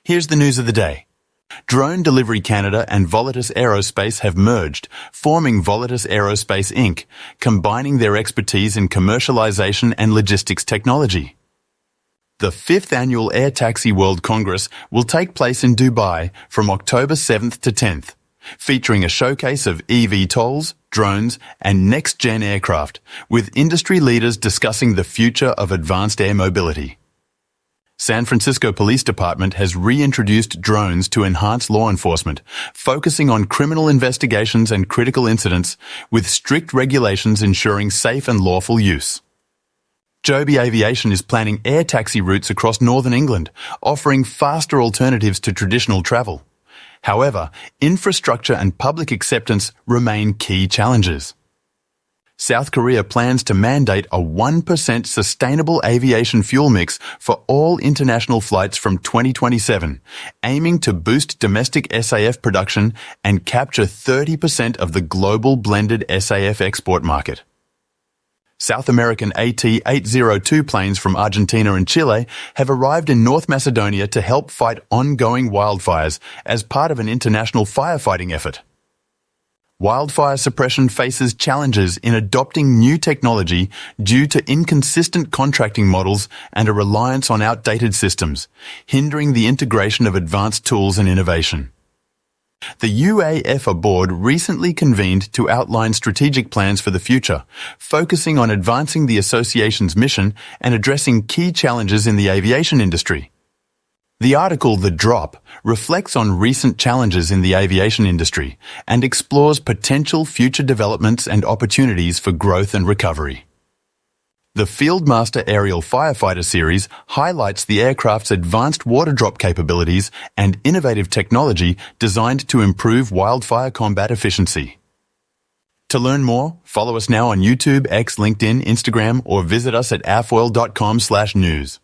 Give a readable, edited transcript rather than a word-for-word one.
Here's the news of the day. Drone Delivery Canada and Volatus Aerospace have merged, forming Volatus Aerospace Inc., combining their expertise in commercialization and logistics technology. The 5th annual Airtaxi World Congress will take place in Dubai from October 7th to 10th, featuring a showcase of eVTOLs, drones, and next-gen aircraft, with industry leaders discussing the future of advanced air mobility. San Francisco Police Department has reintroduced drones to enhance law enforcement, focusing on criminal investigations and critical incidents, with strict regulations ensuring safe and lawful use. Joby Aviation is planning air taxi routes across northern England, offering faster alternatives to traditional travel. However, infrastructure and public acceptance remain key challenges. South Korea plans to mandate a 1% sustainable aviation fuel mix for all international flights from 2027, aiming to boost domestic SAF production and capture 30% of the global blended SAF export market. South American AT-802 planes from Argentina and Chile have arrived in North Macedonia to help fight ongoing wildfires as part of an international firefighting effort. Wildfire suppression faces challenges in adopting new technology due to inconsistent contracting models and a reliance on outdated systems, hindering the integration of advanced tools and innovation. The UAF board recently convened to outline strategic plans for the future, focusing on advancing the association's mission and addressing key challenges in the aviation industry. The article The Drop reflects on recent challenges in the aviation industry and explores potential future developments and opportunities for growth and recovery. The Fieldmaster Aerial Firefighter series highlights the aircraft's advanced water drop capabilities and innovative technology designed to improve wildfire combat efficiency. To learn more, follow us now on YouTube, X, LinkedIn, Instagram, or visit us at avfoil.com/news.